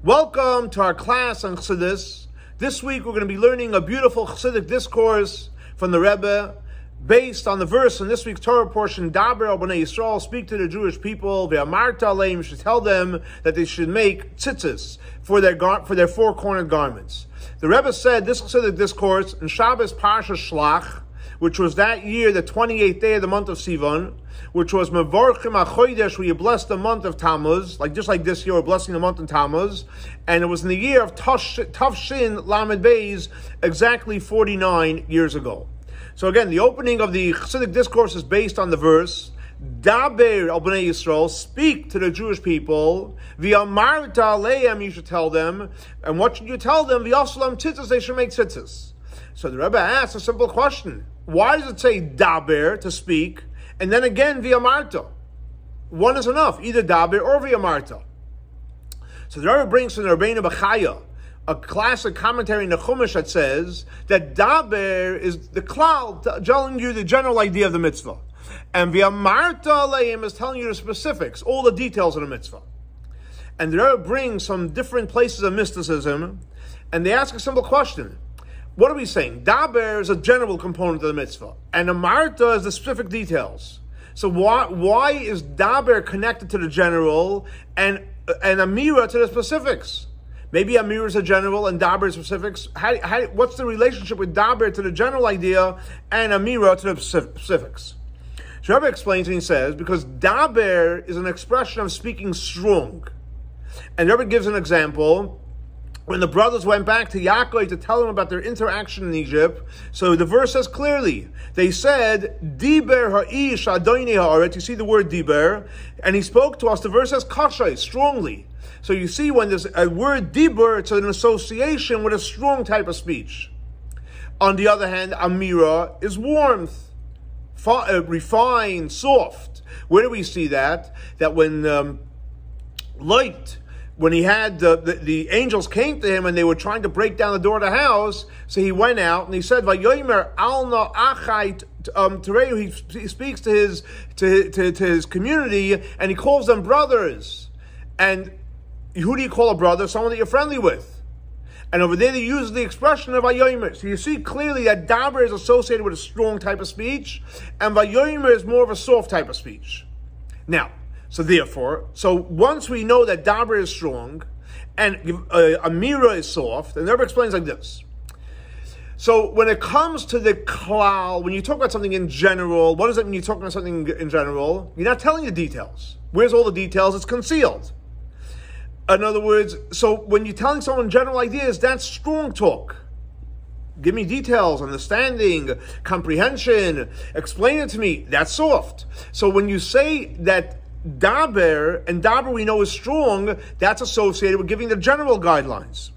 Welcome to our class on Chassidus. This week we're going to be learning a beautiful Chassidic discourse from the Rebbe based on the verse in this week's Torah portion, Daber al Bnei Yisrael, speak to the Jewish people, ve'amarta aleim, should tell them that they should make tzitzis for their four-cornered garments. The Rebbe said this Chassidic discourse in Shabbos Parsha Shlach, which was that year, the 28th day of the month of Sion, which was Mevorchim HaChodesh, where you bless the month of Tamuz, just like this year, we're blessing the month of Tamuz, and it was in the year of Tafshin Lamed Beis, exactly 49 years ago. So again, the opening of the Chassidic discourse is based on the verse, Daber al Bnei Yisrael, speak to the Jewish people, v'amarta aleim, you should tell them, and what should you tell them? V'yaslam tzitzis, they should make tzitzis. So the Rebbe asks a simple question. Why does it say daber, to speak, and then again v'amarta? One is enough, either daber or v'amarta. So the Rebbe brings from the Rabbeinu Bechaya a classic commentary in the Chumash that says that daber is the klal, telling you the general idea of the mitzvah, and v'amarta aleim is telling you the specifics, all the details of the mitzvah. And the Rebbe brings some different places of mysticism, and they ask a simple question. What are we saying? Daber is a general component of the mitzvah, and amarta is the specific details. So why is daber connected to the general and amira to the specifics? Maybe amira is a general and daber is specifics. What's the relationship with daber to the general idea and amira to the specifics? So Rebbe explains and he says, because daber is an expression of speaking strong. And Rebbe gives an example. When the brothers went back to Yaakov to tell him about their interaction in Egypt, so the verse says clearly, they said, Diber ha'ish adonai ha'aretz, you see the word Diber, and he spoke to us, the verse says kashay, strongly. So you see when there's a word Diber, it's an association with a strong type of speech. On the other hand, Amira is warmth, refined, soft. Where do we see that? That when when he had the angels came to him and they were trying to break down the door of the house, so he went out and he said, "Vayomer alna achai tereu." He speaks to his community and he calls them brothers. And who do you call a brother? Someone that you're friendly with. And over there they use the expression of vayomer. So you see clearly that daber is associated with a strong type of speech, and vayomer is more of a soft type of speech. Now, so once we know that daber is strong and amira is soft, and the Rebbe explains like this. So when it comes to the klal, when you talk about something in general, what does it mean you're talking about something in general? You're not telling the details. Where's all the details? It's concealed. In other words, so when you're telling someone general ideas, that's strong talk. Give me details, understanding, comprehension, explain it to me. That's soft. So when you say that daber, and daber we know is strong, that's associated with giving the general guidelines,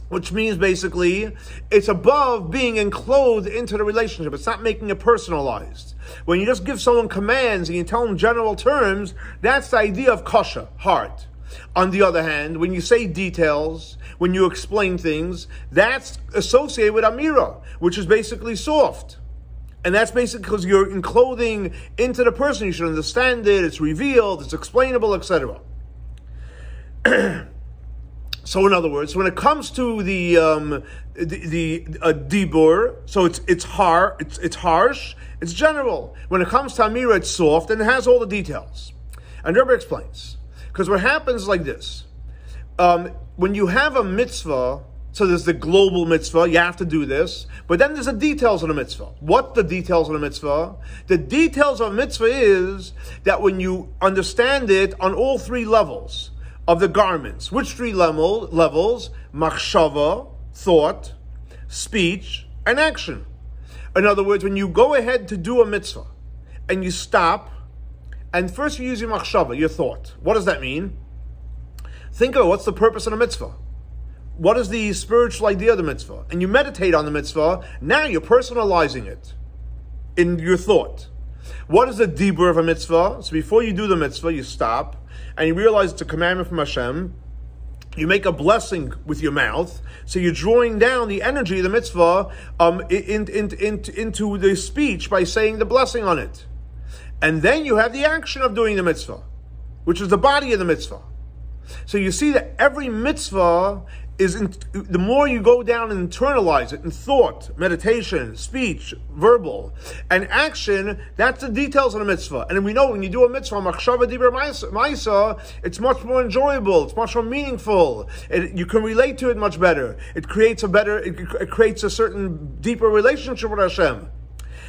which means basically it's above being enclosed into the relationship. It's not making it personalized. When you just give someone commands and you tell them general terms, that's the idea of kasha, hard. On the other hand, when you say details, when you explain things, that's associated with amira, which is basically soft. And that's basically because you're enclosing into the person. You should understand it, it's revealed, it's explainable, etc. So in other words, when it comes to the dibur, so it's harsh, it's general. When it comes to amira, it's soft, and it has all the details. And Rebbe explains. Because what happens is like this. When you have a mitzvah, so there's the global mitzvah, you have to do this, but then there's the details of the mitzvah. What the details of the mitzvah? The details of a mitzvah is that when you understand it on all three levels of the garments. Which three levels? Machshava, thought, speech, and action. In other words, when you go ahead to do a mitzvah, and you stop, and first you use your machshava, your thought. What does that mean? Think of what's the purpose of the mitzvah. What is the spiritual idea of the mitzvah? And you meditate on the mitzvah, now you're personalizing it in your thought. What is the dibur of a mitzvah? So before you do the mitzvah, you stop, and you realize it's a commandment from Hashem. You make a blessing with your mouth, so you're drawing down the energy of the mitzvah into the speech by saying the blessing on it. And then you have the action of doing the mitzvah, which is the body of the mitzvah. So you see that every mitzvah is, the more you go down and internalize it in thought, meditation, speech, verbal, and action, that's the details of a mitzvah. And we know when you do a mitzvah, machshava dibur ma'isa, it's much more enjoyable, it's much more meaningful. You can relate to it much better. It creates a certain deeper relationship with Hashem.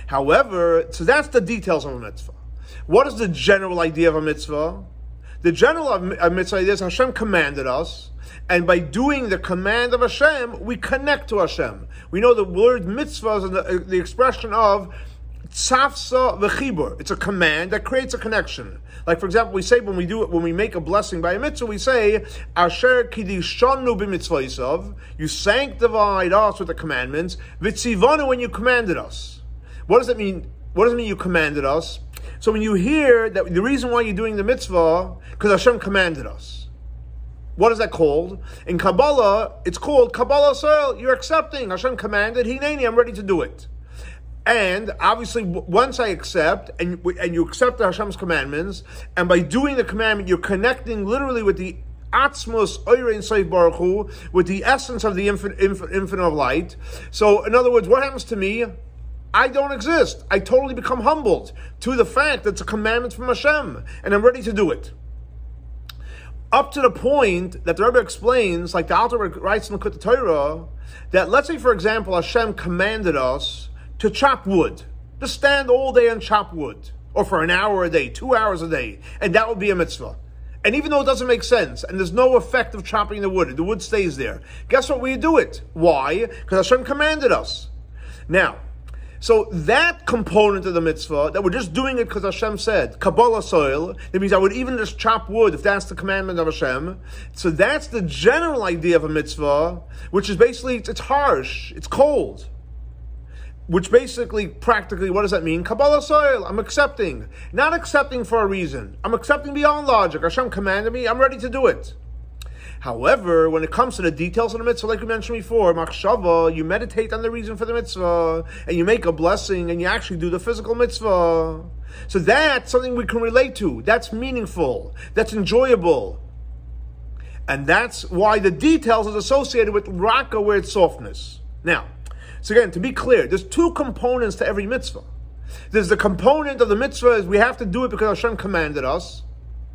However, so that's the details of a mitzvah. What is the general idea of a mitzvah? The general mitzvah is Hashem commanded us, and by doing the command of Hashem, we connect to Hashem. We know the word mitzvah is the expression of tzafsa v'chibur. It's a command that creates a connection. Like, for example, we say when we make a blessing by a mitzvah, we say, Asher kidishanu b'mitzvaysav, you sanctified us with the commandments, v'tzivanu, when you commanded us. What does it mean? What does it mean you commanded us? So when you hear that the reason why you're doing the mitzvah, because Hashem commanded us. What is that called? In Kabbalah, it's called Kabbalah Soil. You're accepting. Hashem commanded, Hineni, I'm ready to do it. And obviously, once I accept, and you accept Hashem's commandments, and by doing the commandment, you're connecting literally with the Atzmos Oirein Seif Baruch Hu, with the essence of the infinite of light. So, in other words, what happens to me? I don't exist. I totally become humbled to the fact that it's a commandment from Hashem, and I'm ready to do it. Up to the point that the Rebbe explains, like the Alter Rebbe writes in the Kut Torah, that let's say, for example, Hashem commanded us to chop wood, to stand all day and chop wood, or for an hour a day, 2 hours a day, and that would be a mitzvah. And even though it doesn't make sense, and there's no effect of chopping the wood stays there. Guess what? We do it. Why? Because Hashem commanded us. Now, so that component of the mitzvah, that we're just doing it because Hashem said, Kabbalah soil, that means I would even just chop wood if that's the commandment of Hashem. So that's the general idea of a mitzvah, which is basically, it's harsh, it's cold. Which basically, practically, what does that mean? Kabbalah soil, I'm accepting. Not accepting for a reason. I'm accepting beyond logic. Hashem commanded me, I'm ready to do it. However, when it comes to the details of the mitzvah, like we mentioned before, machshava, you meditate on the reason for the mitzvah, and you make a blessing, and you actually do the physical mitzvah. So that's something we can relate to. That's meaningful. That's enjoyable. And that's why the details is associated with raka, where it's softness. Now, so again, to be clear, there's two components to every mitzvah. There's the component of the mitzvah is we have to do it because Hashem commanded us.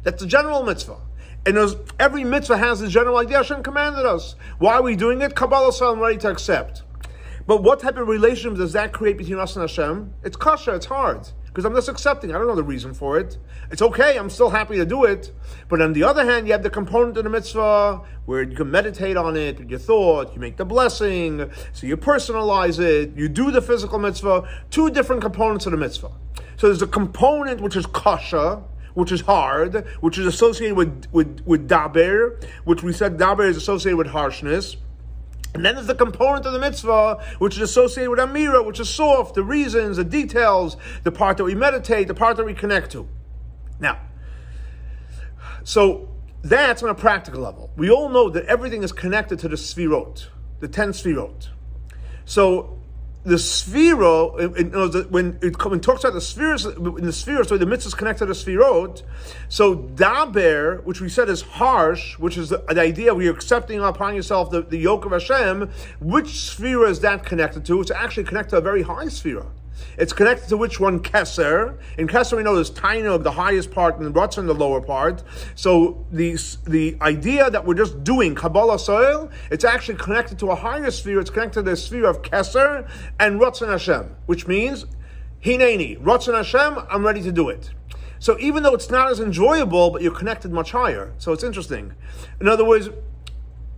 That's the general mitzvah. And every mitzvah has the general idea Hashem commanded us. Why are we doing it? Kabbalah says I'm ready to accept. But what type of relationship does that create between us and Hashem? It's kasha, it's hard. Because I'm just accepting. I don't know the reason for it. It's okay, I'm still happy to do it. But on the other hand, you have the component of the mitzvah where you can meditate on it with your thought, you make the blessing, so you personalize it, you do the physical mitzvah. Two different components of the mitzvah. So there's a component which is kasha, which is hard, which is associated with daber, which we said daber is associated with harshness. And then there's the component of the mitzvah, which is associated with amira, which is soft, the reasons, the details, the part that we meditate, the part that we connect to. Now, so that's on a practical level. We all know that everything is connected to the sfirot, the 10 sfirot. So the sphira, when it talks about the spheres, in the spheres, so the mitzvah is connected to the sphirot. So daber, which we said is harsh, which is the idea where you're accepting upon yourself the yoke of Hashem. Which sphira is that connected to? It's actually connected to a very high sphira. It's connected to which one? Keser. In Keser we know there's Tainug, the highest part, and Ratzon, the lower part. So the idea that we're just doing Kabbalah soil, it's actually connected to a higher sphere. It's connected to the sphere of Keser and Ratzon Hashem, which means Hineni, Ratzon Hashem, I'm ready to do it. So even though it's not as enjoyable, but you're connected much higher. So it's interesting. In other words,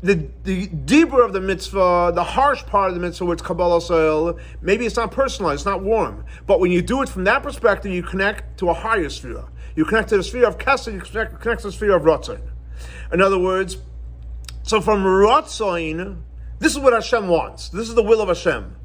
the deeper of the mitzvah, the harsh part of the mitzvah, where it's Kabbalah soil, maybe it's not personalized, it's not warm. But when you do it from that perspective, you connect to a higher sphere. You connect to the sphere of Kesed, you connect to the sphere of Ratzon. In other words, so from Ratzon, this is what Hashem wants. This is the will of Hashem.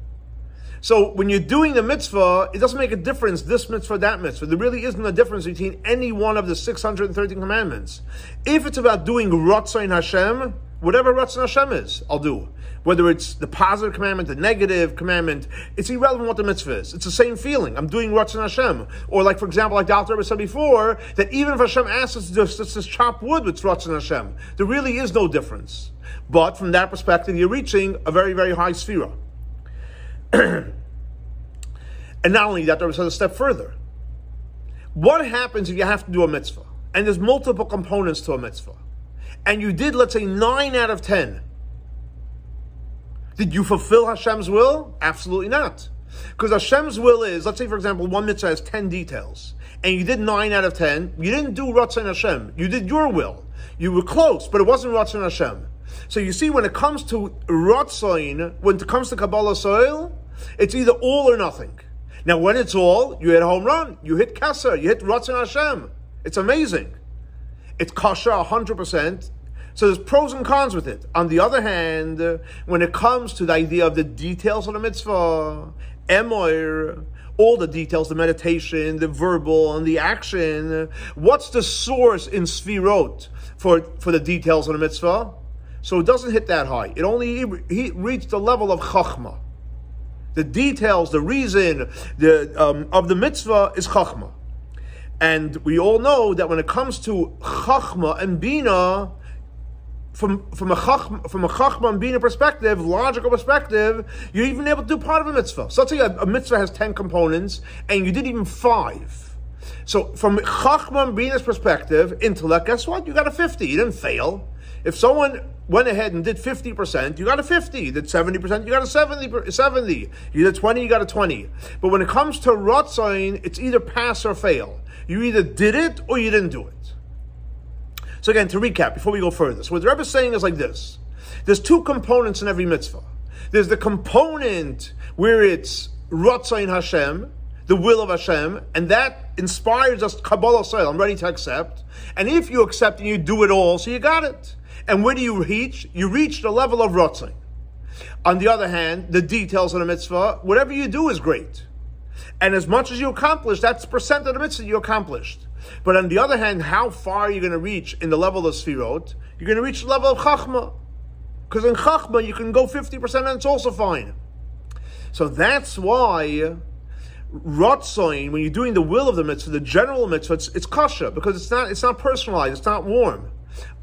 So when you're doing the mitzvah, it doesn't make a difference, this mitzvah, that mitzvah. There really isn't a difference between any one of the 613 commandments. If it's about doing Ratzon Hashem, Whatever Ratzon Hashem is, I'll do. Whether it's the positive commandment, the negative commandment, it's irrelevant what the mitzvah is. It's the same feeling. I'm doing Ratzon Hashem. Or like, for example, like the Alter Rebbe said before, that even if Hashem asks us to just chop wood with Ratzon Hashem, there really is no difference. But from that perspective, you're reaching a very, very high sphera. And not only that, the Rebbe says a step further. What happens if you have to do a mitzvah? And there's multiple components to a mitzvah. And you did, let's say, 9 out of 10. Did you fulfill Hashem's will? Absolutely not. Because Hashem's will is, let's say, for example, one mitzvah has 10 details. And you did 9 out of 10. You didn't do Ratzon Hashem. You did your will. You were close, but it wasn't Ratzon Hashem. So you see, when it comes to Ratzon, when it comes to Kabbalah soil, it's either all or nothing. Now, when it's all, you hit a home run. You hit Kasser. You hit Ratzon Hashem. It's amazing. It's kosher 100%. So there's pros and cons with it. On the other hand, when it comes to the idea of the details of the mitzvah, emoir, all the details, the meditation, the verbal, and the action, what's the source in Sfirot for the details of the mitzvah? So it doesn't hit that high. It only reached the level of Chachma. The details, the reason of the mitzvah is Chachma. And we all know that when it comes to Chachma and Bina, from a Chachma and Bina perspective, logical perspective, you're even able to do part of a mitzvah. So let's say a mitzvah has 10 components, and you did even 5. So from Chachma and Bina's perspective, intellect, guess what? You got a 50. You didn't fail. If someone went ahead and did 50%, you got a 50. You did 70%, you got a 70. You did 20, you got a 20. But when it comes to Ratzon, it's either pass or fail. You either did it or you didn't do it. So again, to recap, before we go further. So what the Rebbe is saying is like this. There's 2 components in every mitzvah. There's the component where it's Ratzon Hashem, the will of Hashem, and that inspires us, Kabbalah soil, I'm ready to accept. And if you accept and you do it all, so you got it. And where do you reach? You reach the level of Ratzon. On the other hand, the details of the mitzvah, whatever you do is great. And as much as you accomplish, that's percent of the mitzvah you accomplished. But on the other hand, how far are you going to reach in the level of Sfirot? You're going to reach the level of Chachma. Because in Chachma, you can go 50% and it's also fine. So that's why Ratzon, when you're doing the will of the mitzvah, the general mitzvah, it's kosher, because it's not personalized, it's not warm.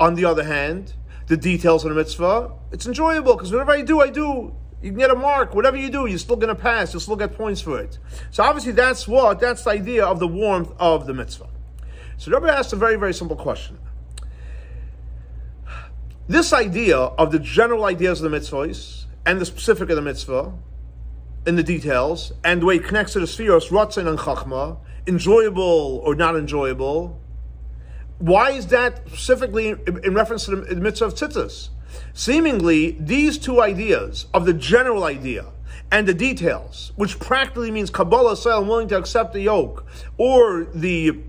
On the other hand, the details of the mitzvah, it's enjoyable, because whatever I do. You can get a mark. Whatever you do, you're still going to pass. You'll still get points for it. So obviously that's the idea of the warmth of the mitzvah. So Rebbe asked a very, very simple question. This idea of the general ideas of the mitzvahs and the specific of the mitzvah in the details, and the way it connects to the spheres, Ratzon and Chachma, enjoyable or not enjoyable, why is that specifically in reference to the mitzvah of tzitzis? Seemingly, these 2 ideas of the general idea and the details, which practically means Kabbalah soil, willing to accept the yoke, or the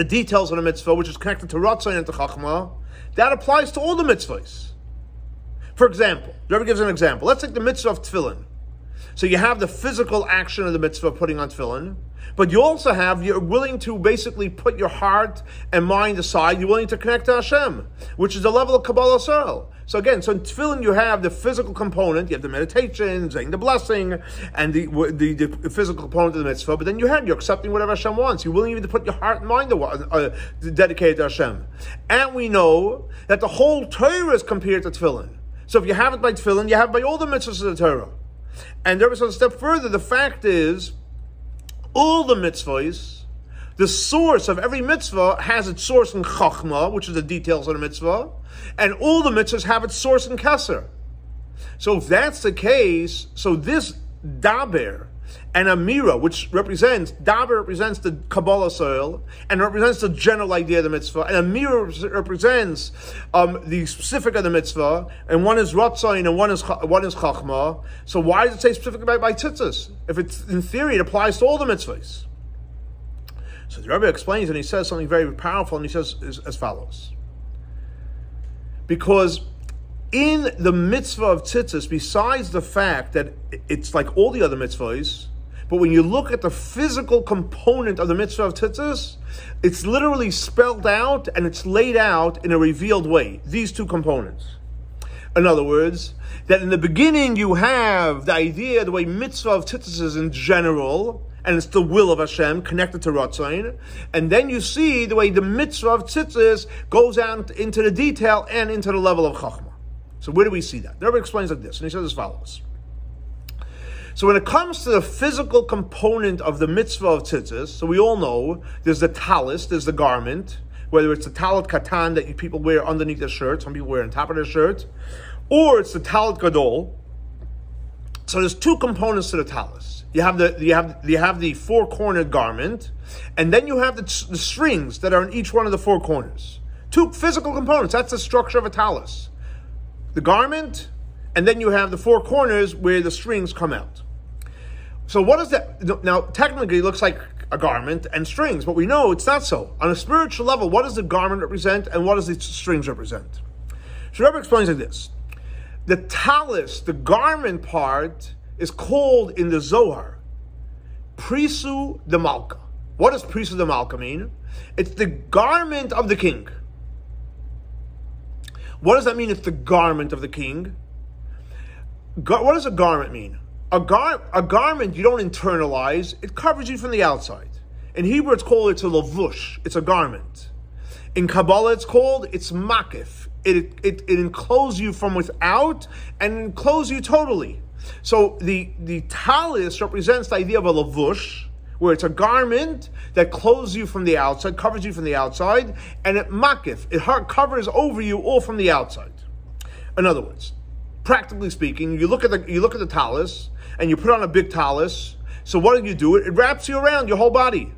details of the mitzvah, which is connected to Ratzon and to Chachma, that applies to all the mitzvahs. For example, the Rebbe gives an example. Let's take the mitzvah of tefillin. So you have the physical action of the mitzvah of putting on tefillin, but you also you're willing to basically put your heart and mind aside. You're willing to connect to Hashem, which is the level of Kabbalah soil. So again, so in tefillin you have the physical component, you have the meditation, saying the blessing, and the physical component of the mitzvah, but then you're accepting whatever Hashem wants. You're willing even to put your heart and mind dedicated to Hashem. And we know that the whole Torah is compared to tefillin. So if you have it by tefillin, you have it by all the mitzvahs of the Torah. And there is a step further. The fact is, all the mitzvahs, the source of every mitzvah has its source in Chachma, which is the details of the mitzvah, and all the mitzvahs have its source in Kesser. So if that's the case, so this Daber and Amira, which Daber represents the Kabbalah soil, and represents the general idea of the mitzvah, and Amira represents the specific of the mitzvah, and one is Ratzon and one is Chachma. So why does it say specifically by tzitzis? If it's, in theory, it applies to all the mitzvahs. So the Rebbe explains, and he says something very powerful, and he says as follows. Because in the mitzvah of tzitzis, besides the fact that it's like all the other mitzvahs, but when you look at the physical component of the mitzvah of tzitzis, it's literally spelled out and it's laid out in a revealed way. These 2 components. In other words, that in the beginning you have the idea, the way mitzvah of tzitzis is in general, and it's the will of Hashem connected to Ratzain, and then you see the way the mitzvah of tzitzis goes out into the detail and into the level of Chachma. So where do we see that? The Rebbe explains like this, and he says as follows. So when it comes to the physical component of the mitzvah of tzitzis, so we all know there's the talis, there's the garment, whether it's the talit katan that people wear underneath their shirt, some people wear on top of their shirt, or it's the talit gadol. So there's two components to the talis. You have the four-cornered garment, and then you have the strings that are in each one of the four corners. Two physical components. That's the structure of a talis. The garment, and then you have the four corners where the strings come out. So what is that? Now, technically, it looks like a garment and strings, but we know it's not so. On a spiritual level, what does the garment represent, and what does the strings represent? So Rebbe explains like this. The talis, the garment part, is called in the Zohar Prisu de Malka. What does Prisu de Malka mean? It's the garment of the king. What does that mean? It's the garment of the king. What does a garment mean? A garment you don't internalize. It covers you from the outside. In Hebrew, it's a lavush. It's a garment. In Kabbalah, it's makif. It encloses you from without and encloses you totally. So the talis represents the idea of a lavush, where it's a garment that clothes you from the outside, covers you from the outside, and it makif. It covers over you all from the outside. In other words, practically speaking, you look at the talis and you put on a big talis. So what do? It wraps you around your whole body.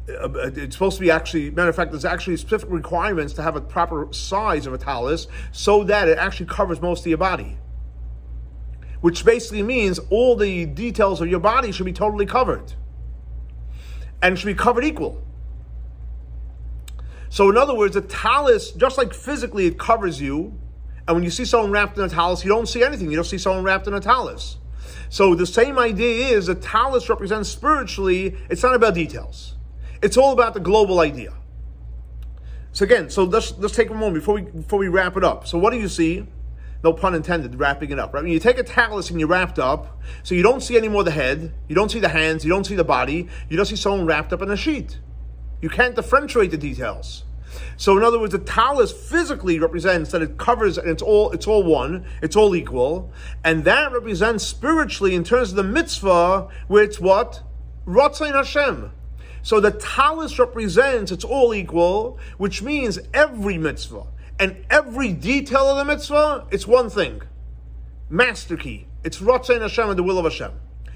It's supposed to be matter of fact, there's actually specific requirements to have a proper size of a talis so that it actually covers most of your body. Which basically means all the details of your body should be totally covered. And should be covered equal. So in other words, the talis, just like physically it covers you, and when you see someone wrapped in a talis, you don't see anything. You don't see someone wrapped in a talis. So the same idea is the talis represents spiritually, it's not about details. It's all about the global idea. So again, let's take a moment before we wrap it up. So what do you see? No pun intended, wrapping it up, right? When you take a talis and you wrapped up, so you don't see any more the head, you don't see the hands, you don't see the body, you don't see someone wrapped up in a sheet. You can't differentiate the details. So in other words, the talis physically represents that it covers, and it's all one, it's all equal, and that represents spiritually in terms of the mitzvah, where it's what? Ratzain Hashem. So the talis represents it's all equal, which means every mitzvah and every detail of the mitzvah, it's one thing. Master key. It's Ratzain Hashem and the will of Hashem.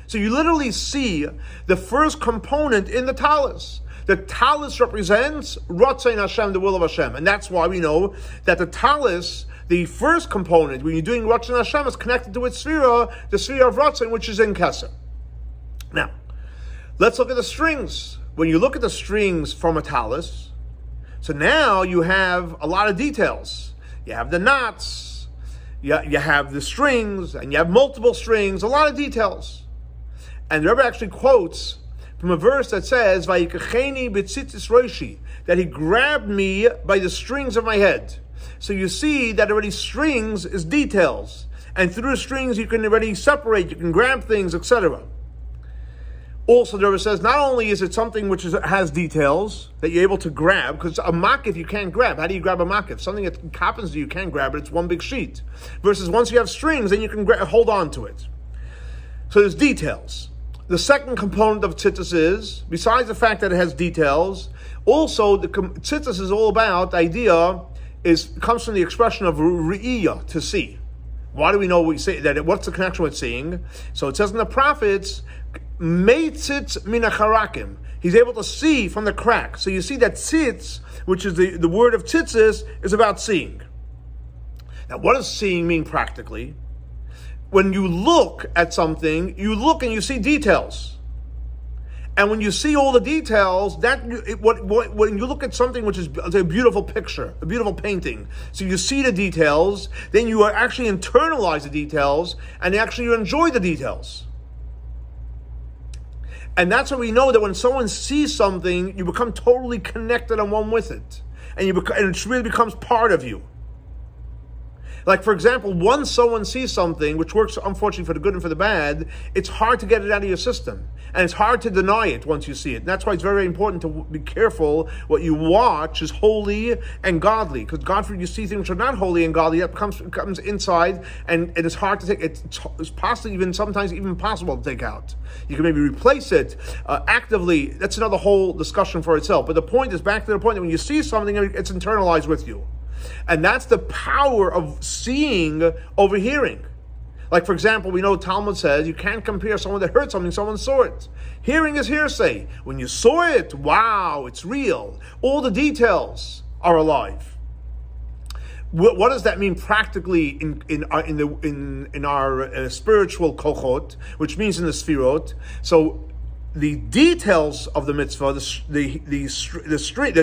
So you literally see the first component in the talis. The talis represents Ratzain Hashem, the will of Hashem. And that's why we know that the talis, the first component, when you're doing Ratzain Hashem, is connected to its sphere, the sphere of Ratzain, which is in Kesser. Now, let's look at the strings. When you look at the strings from a talis, so now you have a lot of details. You have the knots, you have the strings, and you have multiple strings, a lot of details. And the Rebbe actually quotes from a verse that says, "Vayikacheni b'tzitzis roshi," that he grabbed me by the strings of my head. So you see that already strings is details. And through the strings you can already separate, you can grab things, etc. Also, the Rebbe says, not only is it something which has details that you're able to grab, because a makif you can't grab. How do you grab a makif? Something that happens to you can't grab it, it's one big sheet. Versus once you have strings, then you can hold on to it. So there's details. The second component of tzitzis is, besides the fact that it has details, also the tzitzis is all about, the idea comes from the expression of re'iyah, to see. Why do we know we say that? What's the connection with seeing? So it says in the prophets, Meitzitz minacharakim. He's able to see from the crack. So you see that tzitz, which is the word of tzitzis, is about seeing. Now, what does seeing mean practically? When you look at something, you look and you see details. And when you see all the details, when you look at something which is a beautiful picture, a beautiful painting, so you see the details, then you actually internalize the details, and you enjoy the details. And that's how we know that when someone sees something, you become totally connected and one with it. And it really becomes part of you. Like, for example, once someone sees something which works, unfortunately, for the good and for the bad, it's hard to get it out of your system. And it's hard to deny it once you see it. And that's why it's very important to be careful what you watch is holy and godly. Because God forbid you see things which are not holy and godly, that comes inside, and it's hard to take. It's possibly even sometimes even impossible to take out. You can maybe replace it actively. That's another whole discussion for itself. But the point is, back to the point that when you see something, it's internalized with you. And that's the power of seeing over hearing. Like, for example, we know Talmud says you can't compare someone that heard something, someone saw it. Hearing is hearsay. When you saw it, wow, it's real. All the details are alive. What does that mean practically in our spiritual kochot, which means in the sfirot? So the details of the mitzvah, the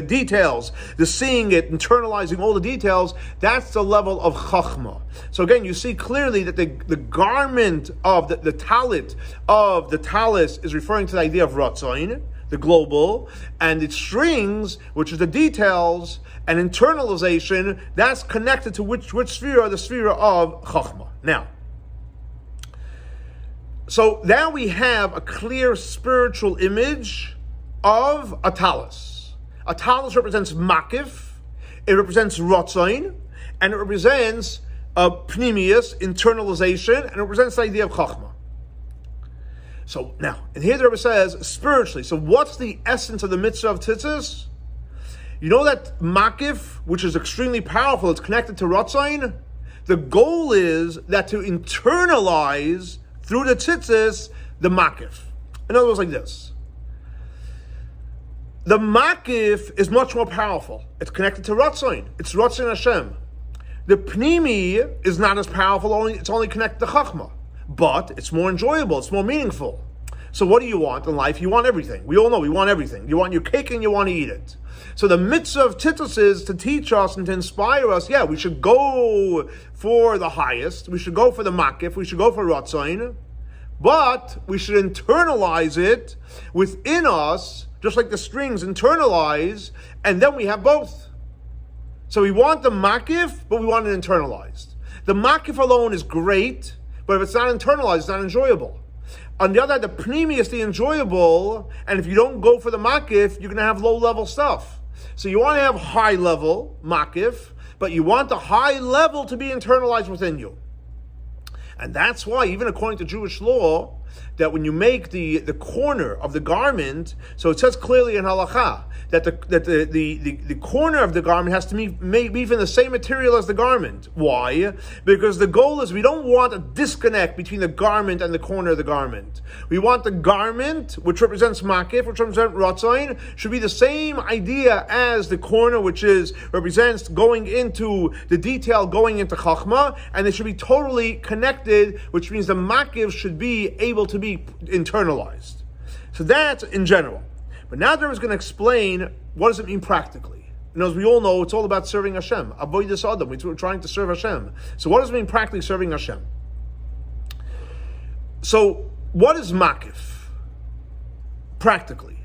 details, the seeing it, internalizing all the details, that's the level of chachma. So again, you see clearly that the garment of the talit of the talis is referring to the idea of ratzain, the global, and the strings, which is the details, and internalization, that's connected to which sphere, the sphere of chachma. So now we have a clear spiritual image of a talis. A talis represents makif, it represents rotzain, and it represents pnimius, internalization, and it represents the idea of chachma. So now, and here the Rebbe says, spiritually, so what's the essence of the mitzvah of tzitzis? You know that makif, which is extremely powerful, it's connected to rotzain? The goal is that to internalize through the tzitzis, the makif. In other words, like this. The makif is much more powerful. It's connected to Ratzain. It's Ratzain Hashem. The pnimi is not as powerful, it's only connected to Chachma. But it's more enjoyable, it's more meaningful. So what do you want in life? You want everything. We all know we want everything. You want your cake and you want to eat it. So the mitzvah of tzitzis is to teach us and to inspire us, yeah, we should go for the highest, we should go for the makif, we should go for Ratzain, but we should internalize it within us, just like the strings internalize, and then we have both. So we want the makif, but we want it internalized. The makif alone is great, but if it's not internalized, it's not enjoyable. On the other hand, the pnimi is the enjoyable, and if you don't go for the makif, you're going to have low-level stuff. So you want to have high-level makif, but you want the high level to be internalized within you. And that's why, even according to Jewish law, that when you make the corner of the garment, so it says clearly in halakha that the corner of the garment has to be even the same material as the garment. Why? Because the goal is we don't want a disconnect between the garment and the corner of the garment. We want the garment, which represents makif, which represents ratzain, should be the same idea as the corner, which represents going into the detail, going into chachma, and they should be totally connected, which means the makif should be able to be internalized. So that's in general. But now the Rebbe is going to explain what does it mean practically. And as we all know, it's all about serving Hashem. Avodas Adam. We're trying to serve Hashem. So what does it mean practically serving Hashem? So what is makif? Practically.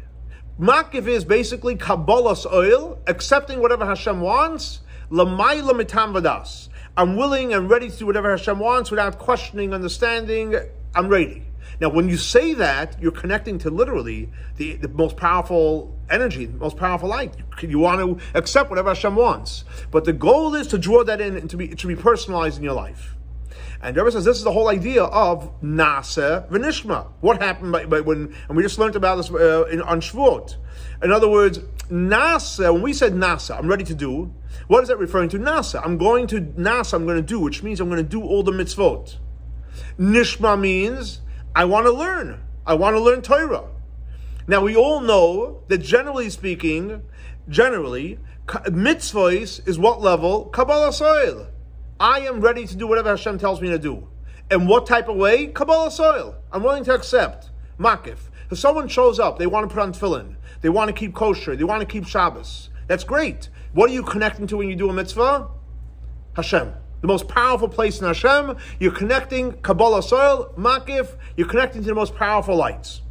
Makif is basically Kabbalah's oil, accepting whatever Hashem wants, l'mayla mitam vadas. I'm willing and ready to do whatever Hashem wants without questioning, understanding. I'm ready. Now, when you say that, you're connecting to literally the most powerful energy, the most powerful light. You want to accept whatever Hashem wants. But the goal is to draw that in and it should be personalized in your life. And the Rebbe says this is the whole idea of nasa v'nishma. What happened when, and we just learned about this on Shavuot. In other words, nasa, when we said nasa, I'm ready to do, what is that referring to? Nasa. I'm going to do, which means I'm going to do all the mitzvot. Nishma means I want to learn. I want to learn Torah. Now we all know that generally speaking, mitzvot is what level? Kabbalah soil. I am ready to do whatever Hashem tells me to do. And what type of way? Kabbalah soil. I'm willing to accept. Makif. If someone shows up, they want to put on tefillin, they want to keep kosher, they want to keep Shabbos. That's great. What are you connecting to when you do a mitzvah? Hashem. The most powerful place in Hashem, you're connecting Kabbalah soil, makif, you're connecting to the most powerful lights.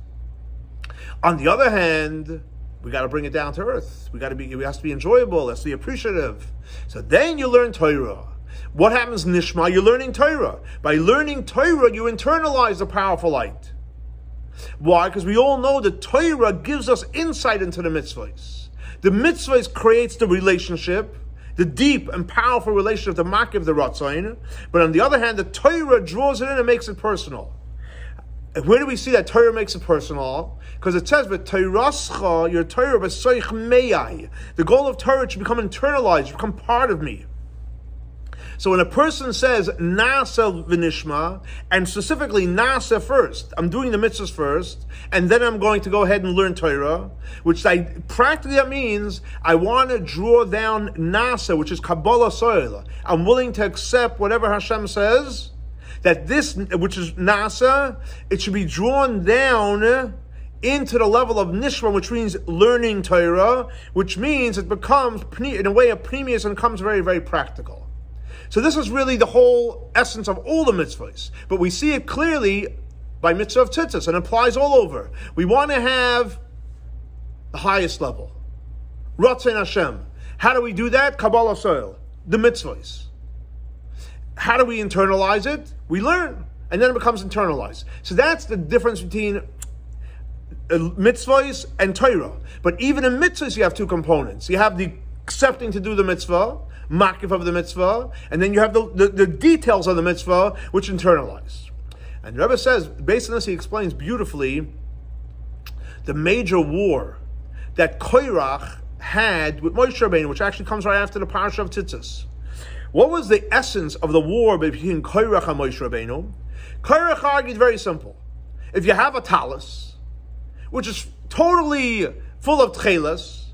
On the other hand, we got to bring it down to earth. It has to be enjoyable, it has to be appreciative. So then you learn Torah. What happens nishma? You're learning Torah. By learning Torah, you internalize the powerful light. Why? Because we all know that Torah gives us insight into the mitzvahs. The mitzvahs creates the relationship, the deep and powerful relationship, the makiv, the ratzain. But on the other hand, the Torah draws it in and makes it personal. And where do we see that Torah makes it personal? Because it says, "V'Torascha, your Torah, v'soich meyai." The goal of Torah should become internalized, become part of me. So when a person says nasa v'nishma, and specifically nasa first, I'm doing the mitzvahs first, and then I'm going to go ahead and learn Torah, which practically that means I want to draw down nasa, which is Kabbalah soil. I'm willing to accept whatever Hashem says, that this, which is nasa, it should be drawn down into the level of nishma, which means learning Torah, which means it becomes, in a way, a previous and becomes very, very practical. So this is really the whole essence of all the mitzvahs. But we see it clearly by mitzvah of tzitzis, and it applies all over. We want to have the highest level. Ratzon Hashem. How do we do that? Kabbalah soil. The mitzvahs. How do we internalize it? We learn. And then it becomes internalized. So that's the difference between mitzvahs and Torah. But even in mitzvahs you have two components. You have the accepting to do the mitzvah, makif of the mitzvah, and then you have the details of the mitzvah, which internalize. And the Rebbe says, based on this, he explains beautifully the major war that Korach had with Moshe Rabbeinu, which actually comes right after the parasha of Tzitzis. What was the essence of the war between Korach and Moshe Rabbeinu? Korach argued very simple. If you have a talus, which is totally full of tchelas,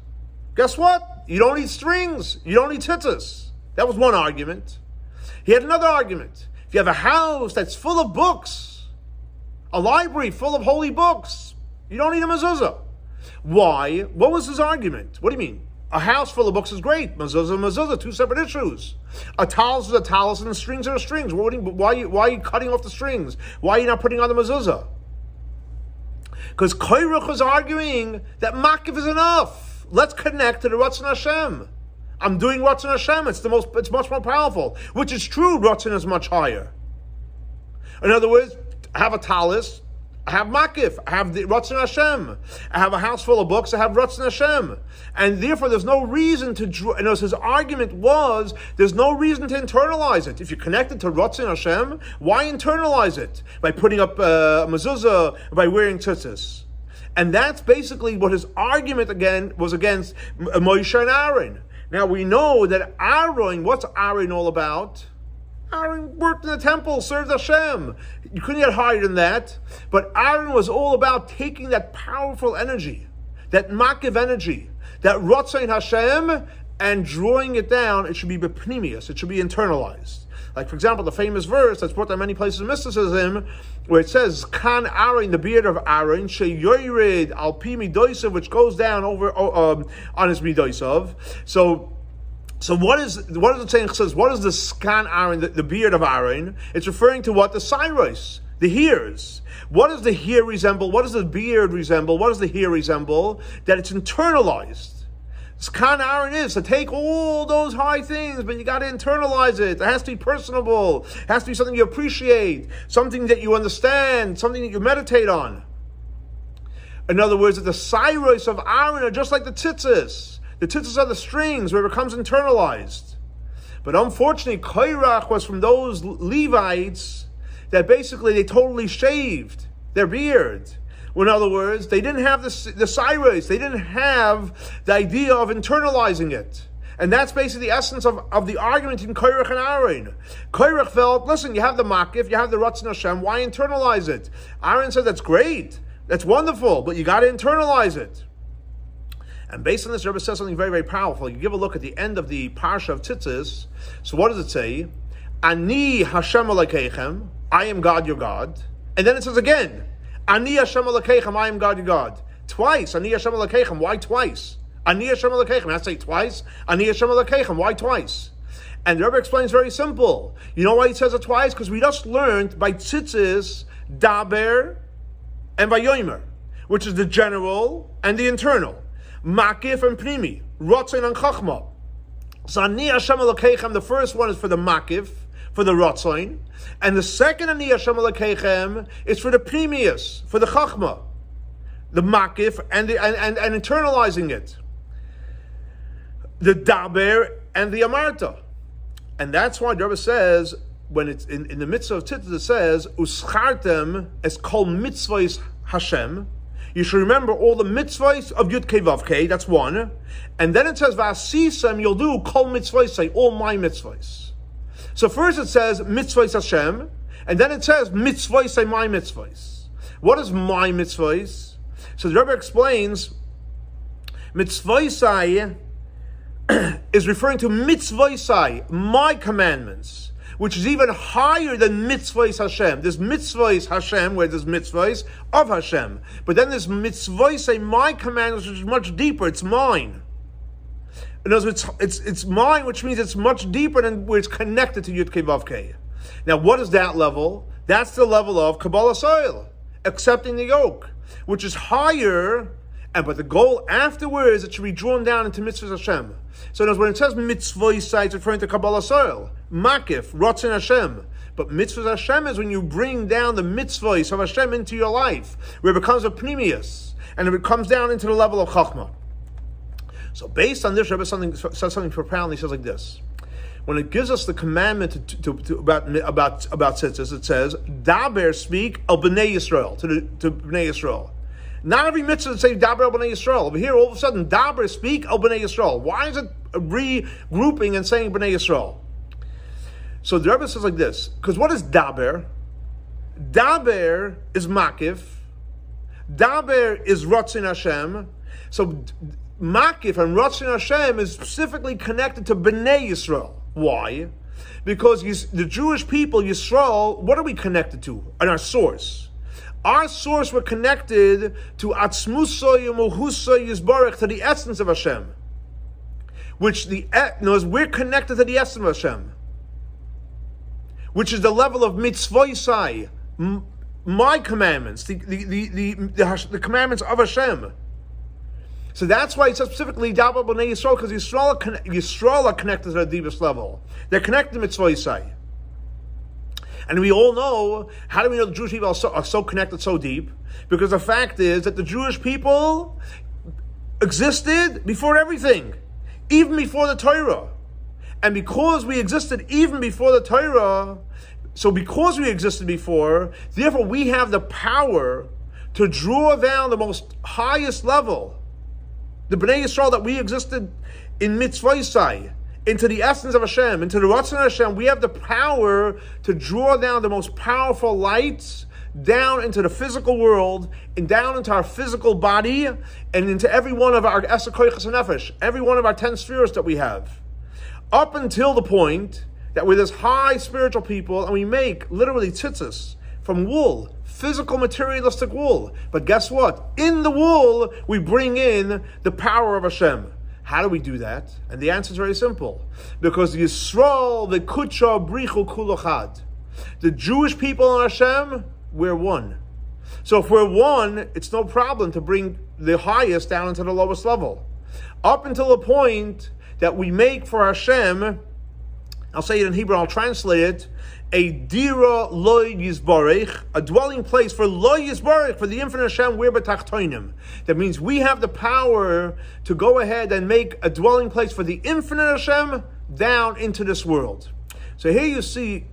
guess what? You don't need strings. You don't need tzitzis. That was one argument. He had another argument. If you have a house that's full of books, a library full of holy books, you don't need a mezuzah. Why? What was his argument? What do you mean? A house full of books is great. Mezuzah, two separate issues. A talus is a talus and the strings are the strings. Why are you cutting off the strings? Why are you not putting on the mezuzah? Because Korach was arguing that makif is enough. Let's connect to the Ratzon Hashem. I'm doing Ratzon Hashem. It's much more powerful. Which is true, Ratzon is much higher. In other words, I have a talus, I have makif, I have the Ratzon Hashem. I have a house full of books, I have Ratzon Hashem. And therefore there's no reason to draw, and as his argument was, there's no reason to internalize it. If you're connected to Ratzon Hashem, why internalize it? By putting up a mezuzah, by wearing tzitzis. And that's basically what his argument again was against Moshe and Aaron. Now we know that Aaron, what's Aaron all about? Aaron worked in the temple, served Hashem. You couldn't get higher than that. But Aaron was all about taking that powerful energy, that makiv energy, that Ratzon Hashem, and drawing it down. It should be bepnimius. It should be internalized. Like, for example, the famous verse that's brought down many places in mysticism, where it says, "Kan Aaron," the beard of Aaron, sheyoyred al pi midosav, which goes down over on his midosav. So what is it saying? It says, what is the skan Aaron, the beard of Aaron? It's referring to what? The cyrus, the hairs. What does the hair resemble? What does the beard resemble? What does the hair resemble? That it's internalized. Skan Aaron is to take all those high things, but you got to internalize it. It has to be personable. It has to be something you appreciate, something that you understand, something that you meditate on. In other words, that the cyrus of Aaron are just like the tzitzis. The tzitzis are the strings where it becomes internalized. But unfortunately, Korach was from those Levites that basically they totally shaved their beard. In other words, they didn't have the cyrus. They didn't have the idea of internalizing it. And that's basically the essence of the argument in Korach and Aaron. Korach felt, listen, you have the makif, you have the Ratzon Hashem, why internalize it? Aaron said, that's great, that's wonderful, but you got to internalize it. And based on this, Rebbe says something very, very powerful. You give a look at the end of the Parsha of Tzitzis. So what does it say? Ani Hashem Elokeichem, I am God your God. And then it says again, Ani Hashem Elokeichem, I am God your God. Twice, Ani Hashem Elokeichem, why twice? Ani Hashem Elokeichem, I say twice. Ani Hashem Elokeichem, why twice? And the Rebbe explains very simple. You know why he says it twice? Because we just learned by Tzitzis, Daber, and Vayomer, which is the general and the internal. Makif and Pnimi, Ratzon and Chachma. So Ani Hashem Elokeichem, the first one is for the makif, for the Ratzain, and the second Ani Hashem Elokeichem is for the Pnimius, for the Chachma, the makif, and internalizing it, the Daber and the Amarta. And that's why the Rebbe says, when it's in the mitzvah of Tzitz, it says, Uschartem es kol mitzvahs Hashem. You should remember all the mitzvahs of Yud Kei Vav Kei, that's one. And then it says, V'asisem, you'll do kol mitzvahs, say all my mitzvahs. So first it says, mitzvahs Hashem, and then it says, mitzvahs, say my mitzvahs. What is my mitzvahs? So the Rebbe explains, mitzvahs is referring to mitzvahs, my commandments, which is even higher than mitzvahs Hashem. There's mitzvahs Hashem, where there's mitzvahs of Hashem. But then there's mitzvahs, my commandments, which is much deeper. It's mine. In other words, it's mine, which means it's much deeper than where it's connected to Yud Kei Vav Kei. Now, what is that level? That's the level of Kabbalah soil, accepting the yoke, which is higher. But the goal afterwards, it should be drawn down into mitzvahs Hashem. So when it says mitzvah, it's referring to Kabbalah soil, makif, rotzin Hashem. But mitzvahs Hashem is when you bring down the mitzvahs of Hashem into your life, where it becomes a pnimius, and it comes down into the level of chachma. So based on this, Rebbe says something profound. He says like this: when it gives us the commandment about tzitzis, it says, "Daber, speak al bnei Yisrael," to bnei Yisrael. Not every mitzvah that says Daber al bnei Yisrael. Over here, all of a sudden, Daber, speak al bnei Yisrael. Why is it regrouping and saying bnei Yisrael? So the Rebbe says like this, because what is Daber? Daber is makif. Daber is rotzin Hashem. So makif and rotzin Hashem is specifically connected to bnei Yisrael. Why? Because the Jewish people, Yisrael, what are we connected to? And our source. Our source, we're connected to Atzmusa Yemuhusa Yisbarach, to the essence of Hashem. Which we're connected to the essence of Hashem. Which is the level of mitzvah, my commandments, the commandments of Hashem. So that's why it says specifically Daber b'nei Yisrael, because Yisrael are connected to the deepest level. They're connected to mitzvah. And we all know, how do we know the Jewish people are so connected, so deep? Because the fact is that the Jewish people existed before everything, even before the Torah. And because we existed even before the Torah, so because we existed before, therefore we have the power to draw down the most highest level, the Bnei Yisrael, that we existed in mitzvah, into the essence of Hashem, into the Ratzon Hashem. We have the power to draw down the most powerful lights down into the physical world, and down into our physical body, and into every one of our Eser Koyches HaNefesh, every one of our 10 spheres that we have. Up until the point that we're this high spiritual people, and we make literally tzitzis from wool, physical materialistic wool. But guess what? In the wool, we bring in the power of Hashem. How do we do that? And the answer is very simple. Because Yisrael, the Kutsha, Brichu, Kulachad. The Jewish people in Hashem, we're one. So if we're one, it's no problem to bring the highest down into the lowest level. Up until the point that we make for Hashem, I'll say it in Hebrew, I'll translate it, a dira lo yizbarech, a dwelling place for lo yizbarech, for the infinite Hashem, we're betachtoinim. That means we have the power to go ahead and make a dwelling place for the infinite Hashem down into this world. So here you see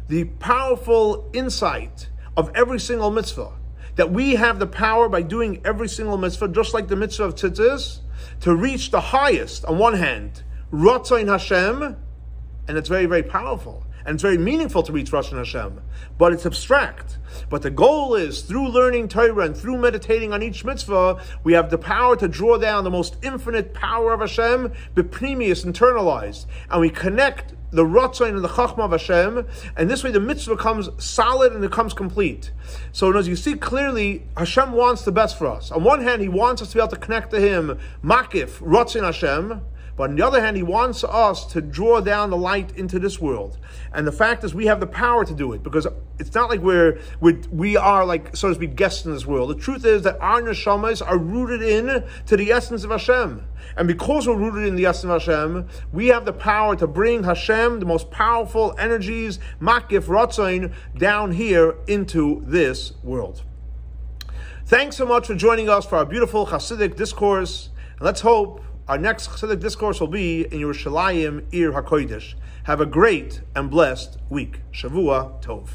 the powerful insight of every single mitzvah. That we have the power by doing every single mitzvah, just like the mitzvah of tzitzis, to reach the highest, on one hand, Ratzon Hashem, and it's very, very powerful. And it's very meaningful to reach Ratzon Hashem. But it's abstract. But the goal is, through learning Torah and through meditating on each mitzvah, we have the power to draw down the most infinite power of Hashem, bepnimius, internalized. And we connect the Ratzon and the Chachma of Hashem, and this way the mitzvah becomes solid and it becomes complete. So as you see clearly, Hashem wants the best for us. On one hand, He wants us to be able to connect to Him, Makif, Ratzon Hashem, But on the other hand, he wants us to draw down the light into this world. And the fact is, we have the power to do it, because it's not like we are like, so to speak, guests in this world. The truth is that our neshamas are rooted in to the essence of Hashem. And because we're rooted in the essence of Hashem, we have the power to bring Hashem, the most powerful energies, makif, ratzain, down here into this world. Thanks so much for joining us for our beautiful Chassidic discourse. And let's hope our next Chassidic discourse will be in Yerushalayim, Ir HaKodesh. Have a great and blessed week. Shavua Tov.